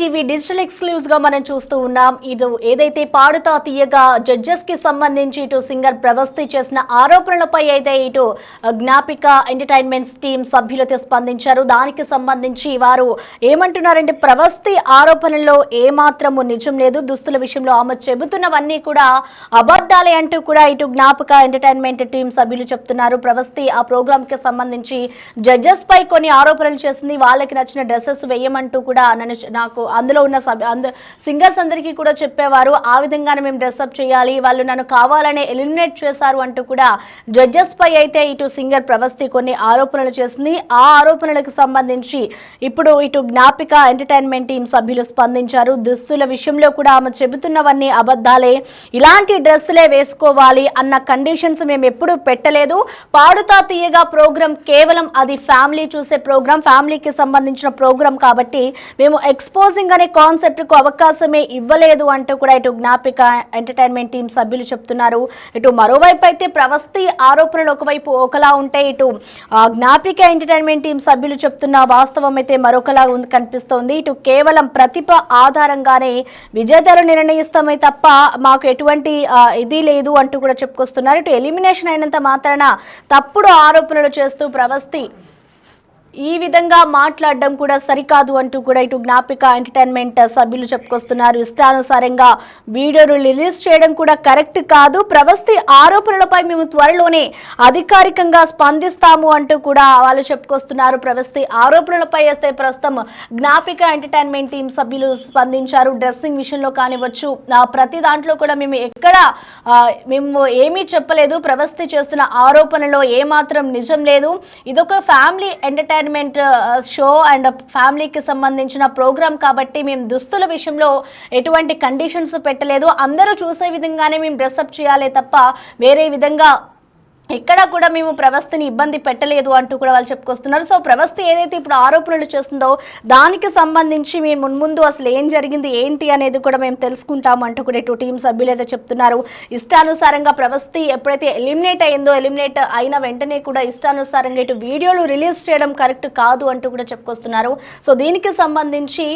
TV digital exclusive గా మనం చూస్తూ ఉన్నాం. ఇది ఏదైతే పాడుతా తీయగా జడ్జెస్ కి సంబంధించి ఇటు సింగర్ ప్రవస్తి చేసిన ఆరోపణలపై అయితే ఇటు జ్ఞాపిక ఎంటర్టైన్మెంట్స్ టీం సభ్యులతో స్పందించారు. దానికి సంబంధించి వారు ఏమంటున్నారంటే ప్రవస్తి ఆరోపణల్లో ఏమాత్రము నిజం లేదు, దుస్తుల విషయంలో ఆమె చెబుతున్నవన్నీ కూడా అబద్ధాలే అంటూ కూడా ఇటు జ్ఞాపిక ఎంటర్టైన్మెంట్ టీం సభ్యులు చెప్తున్నారు. ప్రవస్తి ఆ ప్రోగ్రామ్ కి సంబంధించి జడ్జెస్ పై కొన్ని ఆరోపణలు చేసింది, వాళ్ళకి నచ్చిన డ్రెస్సెస్ వేయమంటూ కూడా నాకు అందులో ఉన్న సింగర్స్ అందరికీ కూడా చెప్పేవారు. ఆ విధంగానే మేము డ్రెస్అప్ చేయాలి, వాళ్ళు నన్ను కావాలనే ఎలిమినేట్ చేశారు అంటూ కూడా జడ్జెస్ పై అయితే ఇటు సింగర్ ప్రవస్తి కొన్ని ఆరోపణలు చేసింది. ఆ ఆరోపణలకు సంబంధించి ఇప్పుడు ఇటు జ్ఞాపిక ఎంటర్టైన్మెంట్ టీం సభ్యులు స్పందించారు. దుస్తుల విషయంలో కూడా ఆమె చెబుతున్నవన్నీ అబద్ధాలే, ఇలాంటి డ్రెస్సులే వేసుకోవాలి అన్న కండిషన్స్ మేము ఎప్పుడూ పెట్టలేదు. పాడుతా తీయగా ప్రోగ్రాం కేవలం అది ఫ్యామిలీ చూసే ప్రోగ్రాం, ఫ్యామిలీకి సంబంధించిన ప్రోగ్రాం కాబట్టి మేము ఎక్స్పోజింగ్ అనే కాన్సెప్ట్ కు అవకాశమే ఇవ్వలేదు అంటూ కూడా ఇటు జ్ఞాపిక ఎంటర్టైన్మెంట్ టీం సభ్యులు చెప్తున్నారు. ఇటు మరోవైపు అయితే ప్రవస్తి ఆరోపణలు ఒకవైపు ఒకలా ఉంటే ఇటు జ్ఞాపిక ఎంటర్టైన్మెంట్ టీం సభ్యులు చెప్తున్న వాస్తవం అయితే మరొకలా కనిపిస్తోంది. ఇటు కేవలం ప్రతిభ ఆధారంగానే విజేతలు నిర్ణయిస్తామే తప్ప మాకు ఎటువంటి ఇది లేదు అంటూ కూడా చెప్పుకొస్తున్నారు. ఇటు ఎలిమినేషన్ అయినంత మాత్రాన తప్పుడు ఆరోపణలు చేస్తూ ప్రవస్తి ఈ విధంగా మాట్లాడడం కూడా సరికాదు అంటూ కూడా ఇటు జ్ఞాపిక ఎంటర్టైన్మెంట్ సభ్యులు చెప్పుకొస్తున్నారు. ఇష్టానుసారంగా వీడియోలు రిలీజ్ చేయడం కూడా కరెక్ట్ కాదు. ప్రవస్తి ఆరోపణలపై మేము త్వరలోనే అధికారికంగా స్పందిస్తాము అంటూ కూడా వాళ్ళు చెప్పుకొస్తున్నారు. ప్రవస్తి ఆరోపణలపై వేస్తే ప్రస్తుతం జ్ఞాపిక ఎంటర్టైన్మెంట్ టీం సభ్యులు స్పందించారు. డ్రెస్సింగ్ విషయంలో కానివచ్చు, ప్రతి దాంట్లో కూడా మేము ఏమీ చెప్పలేదు. ప్రవస్తి చేస్తున్న ఆరోపణలో ఏమాత్రం నిజం లేదు. ఇదొక ఫ్యామిలీ ఎంటర్టైన్మెంట్ షో అండ్ ఫ్యామిలీకి సంబంధించిన ప్రోగ్రామ్ కాబట్టి మేము దుస్తుల విషయంలో ఎటువంటి కండిషన్స్ పెట్టలేదు. అందరూ చూసే విధంగానే మేము డ్రెస్అప్ చేయాలి తప్ప వేరే విధంగా ఎక్కడ కూడా మేము ప్రవస్తిని ఇబ్బంది పెట్టలేదు అంటూ కూడా వాళ్ళు చెప్పుకొస్తున్నారు. సో ప్రవస్తి ఏదైతే ఇప్పుడు ఆరోపణలు చేస్తుందో దానికి సంబంధించి మేము ముందు అసలు ఏం జరిగింది ఏంటి అనేది కూడా మేము తెలుసుకుంటాము అంటూ కూడా ఇటు టీం సభ్యులు అయితే చెప్తున్నారు. ఇష్టానుసారంగా ప్రవస్తి ఎప్పుడైతే ఎలిమినేట్ అయిన వెంటనే కూడా ఇష్టానుసారంగా ఇటు వీడియోలు రిలీజ్ చేయడం కరెక్ట్ కాదు అంటూ కూడా చెప్పుకొస్తున్నారు. సో దీనికి సంబంధించి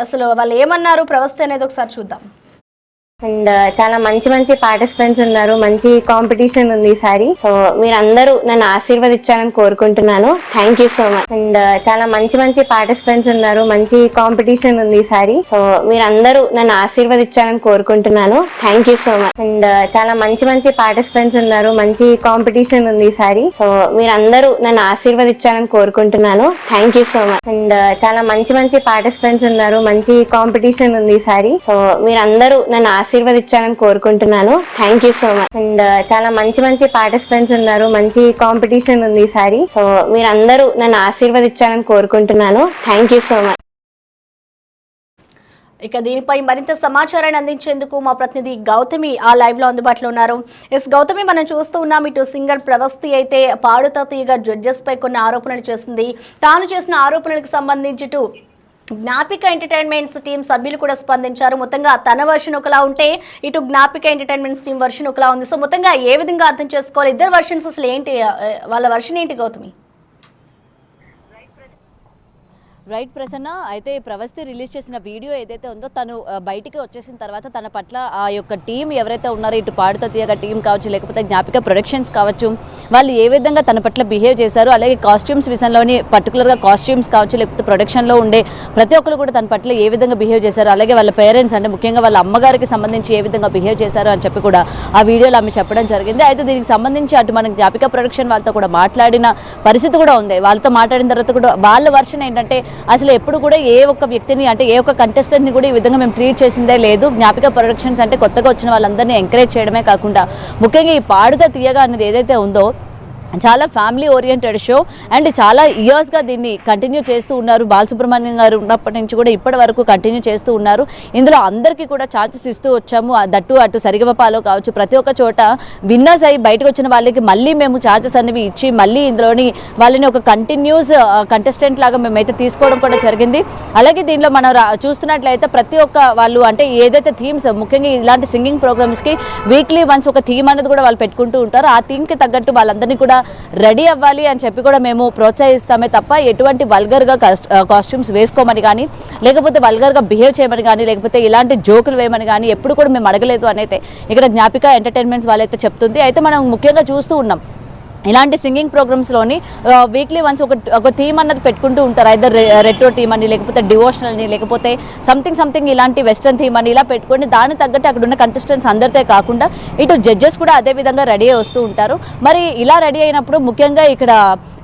అసలు వాళ్ళు ఏమన్నారు ప్రవస్తి అనేది ఒకసారి చూద్దాం. అండ్ చాలా మంచి పార్టిసిపెంట్స్ ఉన్నారు, మంచి కాంపిటీషన్ ఉంది ఈసారి. సో మీరందరూ నన్ను ఆశీర్వదించాలని కోరుకుంటున్నాను. Thank you so much. And చాలా మంచి పార్టిసిపెంట్స్ ఉన్నారు, మంచి కాంపిటీషన్ ఉంది ఈసారి. సో మీరందరూ నన్ను ఆశీర్వదించాలని కోరుకుంటున్నాను. Thank you so much. And చాలా మంచి పార్టిసిపెంట్స్ ఉన్నారు, మంచి కాంపిటీషన్ ఉంది ఈసారి. సో మీరందరూ నన్ను ఆశీర్వదించాలని కోరుకుంటున్నాను. Thank you so much. And చాలా మంచి పార్టిసిపెంట్స్ ఉన్నారు, మంచి కాంపిటీషన్ ఉంది ఈసారి. సో మీరందరూ నన్ను ఆశీర్వదించాలని కోరుకుంటున్నాను. Thank you so much. And చాలా మంచి పార్టిసిపెంట్స్ ఉన్నారు, మంచి కాంపిటీషన్ ఉంది ఈసారి. సో మీరందరూ నన్ను ఆశీర్వదించాలని కోరుకుంటున్నాను. Thank you so much. ఇక దీనిపై మరింత సమాచారాన్ని అందించేందుకు మా ప్రతినిధి గౌతమి ఆ లైవ్ లో అందుబాటులో ఉన్నారు. గౌతమి, మనం చూస్తూ ఉన్నాం ఇటు సింగర్ ప్రవస్తి అయితే పాడుతా తీయగా జడ్జెస్ పై కొన్ని ఆరోపణలు చేసింది. తాను చేసిన ఆరోపణలకు సంబంధించి ఇటు జ్ఞాపిక ఎంటర్టైన్మెంట్స్ టీం సభ్యులు కూడా స్పందించారు. మొత్తంగా తన వర్షన్ ఒకలా ఉంటే ఇటు జ్ఞాపిక ఎంటర్టైన్మెంట్స్ టీం వర్షన్ ఒకలా ఉంది. సో మొత్తంగా ఏ విధంగా అర్థం చేసుకోవాలి, ఇద్దరు వర్షన్స్ అసలు ఏంటి, వాళ్ళ వర్షన్ ఏంటి గౌతమి? రైట్ ప్రసన్న, అయితే ప్రవస్తి రిలీజ్ చేసిన వీడియో ఏదైతే ఉందో తను బయటికి వచ్చేసిన తర్వాత తన పట్ల ఆ యొక్క టీం ఎవరైతే ఉన్నారో ఇటు పాడుతా తీయగా టీం కావచ్చు, లేకపోతే జ్ఞాపిక ప్రొడక్షన్స్ కావచ్చు, వాళ్ళు ఏ విధంగా తన పట్ల బిహేవ్ చేశారు, అలాగే కాస్ట్యూమ్స్ విషయంలోని పర్టికులర్గా కాస్ట్యూమ్స్ కావచ్చు, లేకపోతే ప్రొడక్షన్లో ఉండే ప్రతి ఒక్కరు కూడా తన పట్ల ఏ విధంగా బిహేవ్ చేశారు, అలాగే వాళ్ళ పేరెంట్స్ అంటే ముఖ్యంగా వాళ్ళ అమ్మగారికి సంబంధించి ఏ విధంగా బిహేవ్ చేశారు అని చెప్పి కూడా ఆ వీడియోలో ఆమె చెప్పడం జరిగింది. అయితే దీనికి సంబంధించి అటు మన జ్ఞాపిక ప్రొడక్షన్ వాళ్ళతో కూడా మాట్లాడిన పరిస్థితి కూడా ఉంది. వాళ్ళతో మాట్లాడిన తర్వాత కూడా వాళ్ళ వర్షన్ ఏంటంటే అసలు ఎప్పుడు కూడా ఏ ఒక్క వ్యక్తిని అంటే ఏ ఒక్క కంటెస్టెంట్ని కూడా ఈ విధంగా మేము ట్రీట్ చేసిందే లేదు. జ్ఞాపిక ప్రొడక్షన్స్ అంటే కొత్తగా వచ్చిన వాళ్ళందరినీ ఎంకరేజ్ చేయడమే కాకుండా ముఖ్యంగా ఈ పాడుతా తీయగా అనేది ఏదైతే ఉందో చాలా ఫ్యామిలీ ఓరియంటెడ్ షో అండ్ చాలా ఇయర్స్గా దీన్ని కంటిన్యూ చేస్తూ ఉన్నారు. బాలసుబ్రహ్మణ్యం గారు ఉన్నప్పటి నుంచి కూడా ఇప్పటి వరకు కంటిన్యూ చేస్తూ ఉన్నారు. ఇందులో అందరికీ కూడా ఛాన్సెస్ ఇస్తూ వచ్చాము. దట్టు అటు సరిగమపాలో కావచ్చు, ప్రతి ఒక్క చోట విన్నర్స్ అయ్యి బయటకు వచ్చిన వాళ్ళకి మళ్ళీ మేము ఛాన్సెస్ అనేవి ఇచ్చి మళ్ళీ ఇందులోని వాళ్ళని ఒక కంటిన్యూస్ కంటెస్టెంట్ లాగా మేమైతే తీసుకోవడం కూడా జరిగింది. అలాగే దీనిలో మనం చూస్తున్నట్లయితే ప్రతి ఒక్క వాళ్ళు అంటే ఏదైతే థీమ్స్ ముఖ్యంగా ఇలాంటి సింగింగ్ ప్రోగ్రామ్స్కి వీక్లీ వన్స్ ఒక థీమ్ అనేది కూడా వాళ్ళు పెట్టుకుంటూ ఉంటారు. ఆ థీమ్కి తగ్గట్టు వాళ్ళందరినీ కూడా రెడీ అవ్వాలి అని చెప్పి కూడా మేము ప్రోత్సహిస్తామే తప్ప ఎటువంటి వల్గర్గా కాస్ట్యూమ్స్ వేసుకోమని కానీ, లేకపోతే వల్గర్గా బిహేవ్ చేయమని కానీ, లేకపోతే ఇలాంటి జోకులు వేయమని కానీ ఎప్పుడు కూడా మేము అడగలేదు అనేది ఇక్కడ జ్ఞాపిక ఎంటర్టైన్మెంట్స్ వాళ్ళైతే చెప్తుంది. అయితే మనం ముఖ్యంగా చూస్తూ ఉన్నాం ఇలాంటి సింగింగ్ ప్రోగ్రామ్స్లోని వీక్లీ వన్స్ ఒక థీమ్ అన్నది పెట్టుకుంటూ ఉంటారు. ఐదర్ రెట్రో థీమ్ అని, లేకపోతే డివోషనల్ని, లేకపోతే సంథింగ్ ఇలాంటి వెస్టర్న్ థీమ్ అని ఇలా పెట్టుకొని దాని తగ్గట్టు అక్కడ ఉన్న కంటెస్టెంట్స్ అందరితో కాకుండా ఇటు జడ్జెస్ కూడా అదే విధంగా రెడీ అయి వస్తూ ఉంటారు. మరి ఇలా రెడీ అయినప్పుడు ముఖ్యంగా ఇక్కడ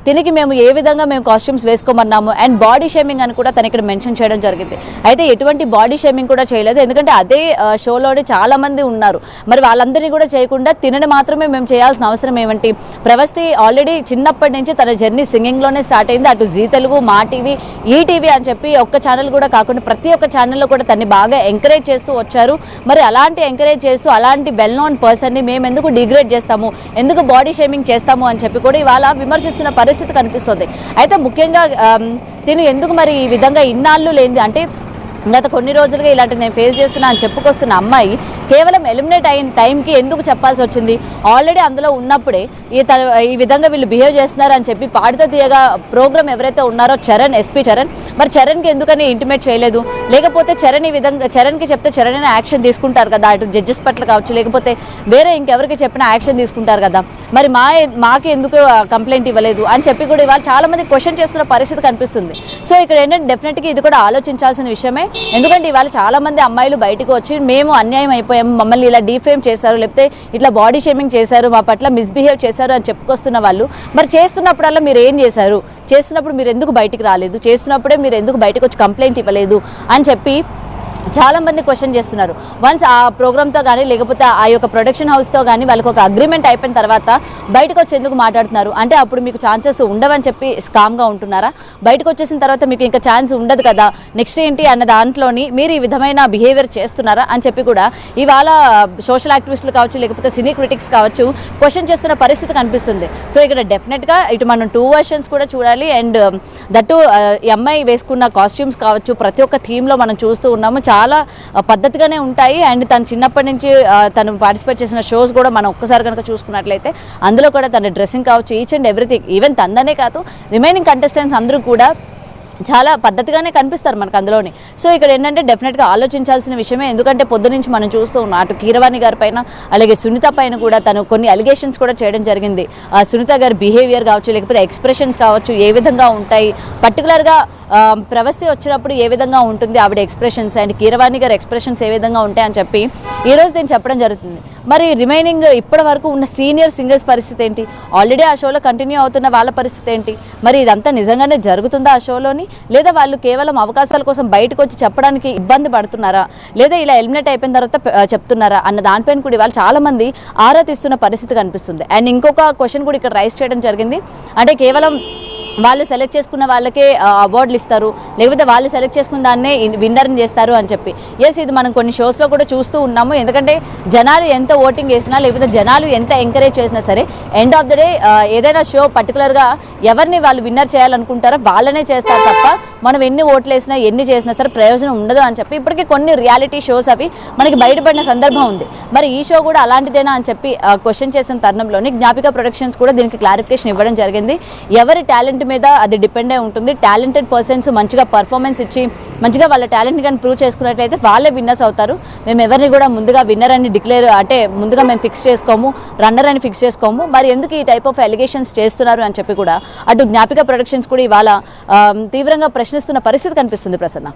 తినికి మేము ఏ విధంగా మేము కాస్ట్యూమ్స్ వేసుకోమన్నాము అండ్ బాడీ షేమింగ్ అని కూడా తను ఇక్కడ మెన్షన్ చేయడం జరిగింది. అయితే ఎటువంటి బాడీ షేమింగ్ కూడా చేయలేదు, ఎందుకంటే అదే షోలోనే చాలా మంది ఉన్నారు. మరి వాళ్ళందరినీ కూడా చేయకుండా తినని మాత్రమే మేము చేయాల్సిన అవసరం ఏమంటే, ప్రవస్తి ఆల్రెడీ చిన్నప్పటి నుంచి తన జర్నీ సింగింగ్లోనే స్టార్ట్ అయింది. అటు జీ తెలుగు, మా టీవీ, ఈటీవీ అని చెప్పి ఒక్క ఛానల్ కూడా కాకుండా ప్రతి ఒక్క ఛానల్లో కూడా తన్ని బాగా ఎంకరేజ్ చేస్తూ వచ్చారు. మరి అలాంటి ఎంకరేజ్ చేస్తూ అలాంటి వెల్ నోన్ పర్సన్ని మేము ఎందుకు డిగ్రేడ్ చేస్తాము, ఎందుకు బాడీ షేమింగ్ చేస్తాము అని చెప్పి కూడా ఇవాళ విమర్శిస్తున్న పరిస్థితి కనిపిస్తుంది. అయితే ముఖ్యంగా తిను ఎందుకు మరి ఈ విధంగా ఇన్నాళ్ళు లేనిది అంటే గత కొన్ని రోజులుగా ఇలాంటి నేను ఫేస్ చేస్తున్నా అని చెప్పుకొస్తున్న అమ్మాయి కేవలం ఎలిమినేట్ అయిన టైంకి ఎందుకు చెప్పాల్సి వచ్చింది? ఆల్రెడీ అందులో ఉన్నప్పుడే ఈ విధంగా వీళ్ళు బిహేవ్ చేస్తున్నారు అని చెప్పి పాడుతో తీయగా ప్రోగ్రామ్ ఎవరైతే ఉన్నారో చరణ్, ఎస్పీ చరణ్, మరి చరణ్కి ఎందుకని ఇంటిమేట్ చేయలేదు? లేకపోతే చరణ్ ఈ విధంగా చరణ్కి చెప్తే చరణ్ అయినా యాక్షన్ తీసుకుంటారు కదా, అటు జడ్జెస్ పట్ల కావచ్చు, లేకపోతే వేరే ఇంకెవరికి చెప్పినా యాక్షన్ తీసుకుంటారు కదా, మరి మాకు ఎందుకు కంప్లైంట్ ఇవ్వలేదు అని చెప్పి కూడా ఇవాళ చాలా మంది క్వశ్చన్ చేస్తున్న పరిస్థితి కనిపిస్తుంది. సో ఇక్కడ ఏంటంటే డెఫినెట్గా ఇది కూడా ఆలోచించాల్సిన విషయమే. ఎందుకంటే ఇవాళ చాలా మంది అమ్మాయిలు బయటకు వచ్చి మేము అన్యాయం అయిపోయాము, మమ్మల్ని ఇలా డీఫేమ్ చేశారు, లేకపోతే ఇట్లా బాడీ షేమింగ్ చేశారు, మా పట్ల మిస్బిహేవ్ చేశారు అని చెప్పుకొస్తున్న వాళ్ళు మరి చేస్తున్నప్పుడల్లా మీరు ఏం చేశారు, చేస్తున్నప్పుడు మీరు ఎందుకు బయటికి రాలేదు, చేస్తున్నప్పుడే మీరు ఎందుకు బయటకు వచ్చి కంప్లైంట్ ఇవ్వలేదు అని చెప్పి చాలా మంది క్వశ్చన్ చేస్తున్నారు. వన్స్ ఆ ప్రోగ్రామ్తో కానీ లేకపోతే ఆ యొక్క ప్రొడక్షన్ హౌస్తో కానీ వాళ్ళకి ఒక అగ్రిమెంట్ అయిపోయిన తర్వాత బయటకు వచ్చి ఎందుకు మాట్లాడుతున్నారు అంటే అప్పుడు మీకు ఛాన్సెస్ ఉండవని చెప్పి స్కామ్గా ఉంటున్నారా? బయటకు వచ్చేసిన తర్వాత మీకు ఇంకా ఛాన్స్ ఉండదు కదా, నెక్స్ట్ ఏంటి అన్న దాంట్లోని మీరు ఈ విధమైన బిహేవియర్ చేస్తున్నారా అని చెప్పి కూడా ఇవాళ సోషల్ యాక్టివిస్టులు కావచ్చు, లేకపోతే సినీ క్రిటిక్స్ కావచ్చు క్వశ్చన్ చేస్తున్న పరిస్థితి కనిపిస్తుంది. సో ఇక్కడ డెఫినెట్గా ఇటు మనం 2 వర్షన్స్ కూడా చూడాలి. అండ్ దట్టు ఈ అమ్మాయి వేసుకున్న కాస్ట్యూమ్స్ కావచ్చు ప్రతి ఒక్క థీమ్లో మనం చూస్తూ ఉన్నాము, చాలా పద్ధతిగానే ఉంటాయి. అండ్ తను చిన్నప్పటి నుంచి తను పార్టిసిపేట్ చేసిన షోస్ కూడా మనం ఒక్కసారి కనుక చూసుకున్నట్లయితే అందులో కూడా తన డ్రెస్సింగ్ కావచ్చు, ఈచ్ అండ్ ఎవ్రీథింగ్, ఈవెన్ తందనే కాదు రిమైనింగ్ కంటెస్టెంట్స్ అందరూ కూడా చాలా పద్ధతిగానే కనిపిస్తారు మనకు అందులోని. సో ఇక్కడ ఏంటంటే డెఫినెట్గా ఆలోచించాల్సిన విషయమే. ఎందుకంటే పొద్దు నుంచి మనం చూస్తూ ఉన్నాం అటు కీరవాణి గారి పైన అలాగే సునీత పైన కూడా తను కొన్ని అలిగేషన్స్ కూడా చేయడం జరిగింది. సునీత గారి బిహేవియర్ కావచ్చు, లేకపోతే ఎక్స్ప్రెషన్స్ కావచ్చు ఏ విధంగా ఉంటాయి, పర్టికులర్గా ప్రవస్తి వచ్చినప్పుడు ఏ విధంగా ఉంటుంది ఆవిడ ఎక్స్ప్రెషన్స్, అండ్ కీరవాణి గారి ఎక్స్ప్రెషన్స్ ఏ విధంగా ఉంటాయి అని చెప్పి ఈరోజు నేను చెప్పడం జరుగుతుంది. మరి రిమైనింగ్ ఇప్పటి వరకు ఉన్న సీనియర్ సింగర్స్ పరిస్థితి ఏంటి, ఆల్రెడీ ఆ షోలో కంటిన్యూ అవుతున్న వాళ్ళ పరిస్థితి ఏంటి, మరి ఇదంతా నిజంగానే జరుగుతుందా ఆ షోలోని, లేదా వాళ్ళు కేవలం అవకాశాల కోసం బయటకు వచ్చి చెప్పడానికి ఇబ్బంది పడుతున్నారా, లేదా ఇలా ఎలిమినేట్ అయిపోయిన తర్వాత చెప్తున్నారా అన్న దానిపైన కూడా ఇవాళ చాలా మంది ఆరా తీస్తున్న పరిస్థితి కనిపిస్తుంది. అండ్ ఇంకొక క్వశ్చన్ కూడా ఇక్కడ రైజ్ చేయడం జరిగింది, అంటే కేవలం వాళ్ళు సెలెక్ట్ చేసుకున్న వాళ్ళకే అవార్డులు ఇస్తారు, లేకపోతే వాళ్ళు సెలెక్ట్ చేసుకున్న దాన్నే విన్నర్ని చేస్తారు అని చెప్పి. ఎస్, ఇది మనం కొన్ని షోస్లో కూడా చూస్తూ ఉన్నాము. ఎందుకంటే జనాలు ఎంత ఓటింగ్ చేసినా, లేకపోతే జనాలు ఎంత ఎంకరేజ్ చేసినా సరే ఎండ్ ఆఫ్ ద డే ఏదైనా షో పర్టికులర్గా ఎవరిని వాళ్ళు విన్నర్ చేయాలనుకుంటారో వాళ్ళనే చేస్తారు తప్ప మనం ఎన్ని ఓట్లు వేసినా ఎన్ని చేసినా సరే ప్రయోజనం ఉండదు అని చెప్పి ఇప్పటికీ కొన్ని రియాలిటీ షోస్ అవి మనకి బయటపడిన సందర్భం ఉంది. మరి ఈ షో కూడా అలాంటిదేనా అని చెప్పి క్వశ్చన్ చేసిన తరుణంలోని జ్ఞాపిక ప్రొడక్షన్స్ కూడా దీనికి క్లారిఫికేషన్ ఇవ్వడం జరిగింది. ఎవరి టాలెంట్ మీద అది డిపెండ్ అయి ఉంటుంది. టాలెంటెడ్ పర్సన్స్ మంచిగా పర్ఫార్మెన్స్ ఇచ్చి మంచిగా వాళ్ళ టాలెంట్ కానీ ప్రూవ్ చేసుకున్నట్లయితే వాళ్ళే విన్నర్స్ అవుతారు. మేము ఎవరిని కూడా ముందుగా విన్నర్ అని డిక్లేర్ అంటే ముందుగా మేము ఫిక్స్ చేసుకోము, రన్నర్ అని ఫిక్స్ చేసుకోము. మరి ఎందుకు ఈ టైప్ ఆఫ్ ఎలిగేషన్స్ చేస్తున్నారు అని చెప్పి కూడా అటు జ్ఞాపిక ప్రొడక్షన్స్ కూడా ఇవాళ తీవ్రంగా ప్రశ్నిస్తున్న పరిస్థితి కనిపిస్తుంది. ప్రసన్న,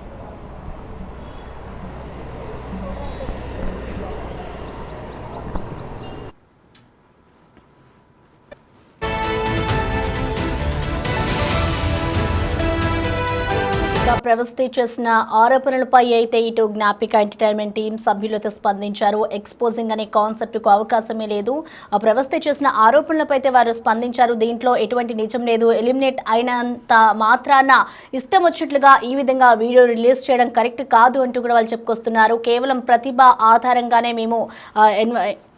ప్రవస్తి చేసిన ఆరోపణలపై అయితే ఇటు జ్ఞాపిక ఎంటర్టైన్మెంట్ టీం సభ్యులతో స్పందించారు. ఎక్స్పోజింగ్ అనే కాన్సెప్ట్కు అవకాశమే లేదు. ప్రవస్తి చేసిన ఆరోపణలపై అయితే వారు స్పందించారు. దీంట్లో ఎటువంటి నిజం లేదు. ఎలిమినేట్ అయినంత మాత్రాన ఇష్టం వచ్చినట్లుగా ఈ విధంగా వీడియో రిలీజ్ చేయడం కరెక్ట్ కాదు అంటూ కూడా వాళ్ళు చెప్పుకొస్తున్నారు. కేవలం ప్రతిభ ఆధారంగానే మేము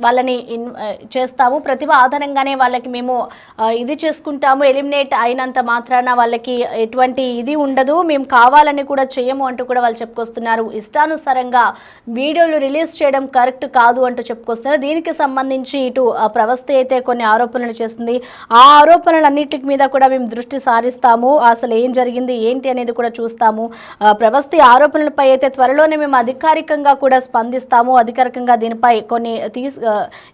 వాళ్ళని చేస్తాము, ప్రతిభ ఆధారంగానే వాళ్ళకి మేము ఇది చేసుకుంటాము. ఎలిమినేట్ అయినంత మాత్రాన వాళ్ళకి ఎటువంటి ఇది ఉండదు. మేము కావాలి కావాలని కూడా చేయము అంటూ కూడా వాళ్ళు చెప్పుకొస్తున్నారు. ఇష్టానుసారంగా వీడియోలు రిలీజ్ చేయడం కరెక్ట్ కాదు అంటూ చెప్పుకొస్తున్నారు. దీనికి సంబంధించి ఇటు ప్రవస్థ అయితే కొన్ని ఆరోపణలు చేస్తుంది. ఆ ఆరోపణలన్నిటి మీద కూడా మేము దృష్టి సారిస్తాము, అసలు ఏం జరిగింది ఏంటి అనేది కూడా చూస్తాము. ప్రవస్థ ఆరోపణలపై అయితే త్వరలోనే మేము అధికారికంగా కూడా స్పందిస్తాము, అధికారికంగా దీనిపై కొన్ని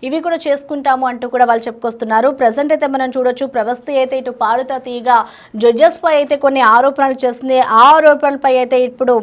ఇవి కూడా చేసుకుంటాము అంటూ కూడా వాళ్ళు చెప్పుకొస్తున్నారు. ప్రజెంట్ అయితే మనం చూడొచ్చు, ప్రవస్థ అయితే ఇటు పాడుతా తీయగా జడ్జెస్ పై అయితే కొన్ని ఆరోపణలు చేస్తుంది. ఆ ఆరోపణలపై అయితే ఇప్పుడు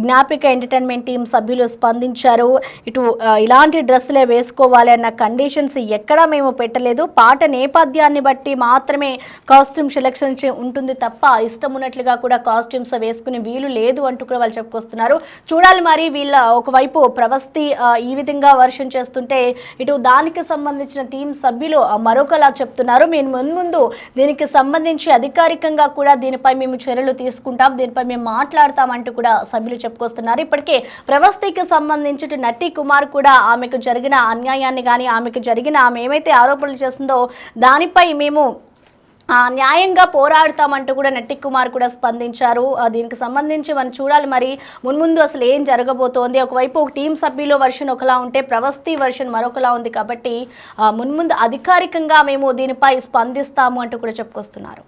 జ్ఞాపిక ఎంటర్టైన్మెంట్ టీం సభ్యులు స్పందించారు. ఇటు ఇలాంటి డ్రెస్సులే వేసుకోవాలి అన్న కండిషన్స్ ఎక్కడా మేము పెట్టలేదు, పాట నేపథ్యాన్ని బట్టి మాత్రమే కాస్ట్యూమ్ సెలెక్షన్ ఉంటుంది తప్ప ఇష్టం ఉన్నట్లుగా కూడా కాస్ట్యూమ్స్ వేసుకునే వీలు లేదు అంటూ కూడా వాళ్ళు చెప్పుకొస్తున్నారు. చూడాలి మరి వీళ్ళ ఒకవైపు ప్రవస్థి ఈ విధంగా వర్షన్ చేస్తుంటే ఇటు దానికి సంబంధించిన టీం సభ్యులు మరొకలా చెప్తున్నారు. మేము ముందు దీనికి సంబంధించి అధికారికంగా కూడా దీనిపై మేము చర్యలు తీసుకుంటాం, దీనిపై మేము మాట్లాడతామంటూ కూడా సభ్యులు చెప్పుకొస్తున్నారు. ఇప్పటికే ప్రవస్థికి సంబంధించి నటి కుమార్ కూడా ఆమెకు జరిగిన అన్యాయాన్ని కానీ ఆమె ఏమైతే ఆరోపణలు చేస్తుందో దానిపై మేము న్యాయంగా పోరాడతామంటూ కూడా నటి కుమార్ కూడా స్పందించారు. దీనికి సంబంధించి మనం చూడాలి మరి మున్ముందు అసలు ఏం జరగబోతోంది. ఒకవైపు ఒక టీం సభ్యుల వర్షన్ ఒకలా ఉంటే ప్రవస్థి వర్షన్ మరొకలా ఉంది కాబట్టి మున్ముందు అధికారికంగా మేము దీనిపై స్పందిస్తాము అంటూ కూడా చెప్పుకొస్తున్నారు.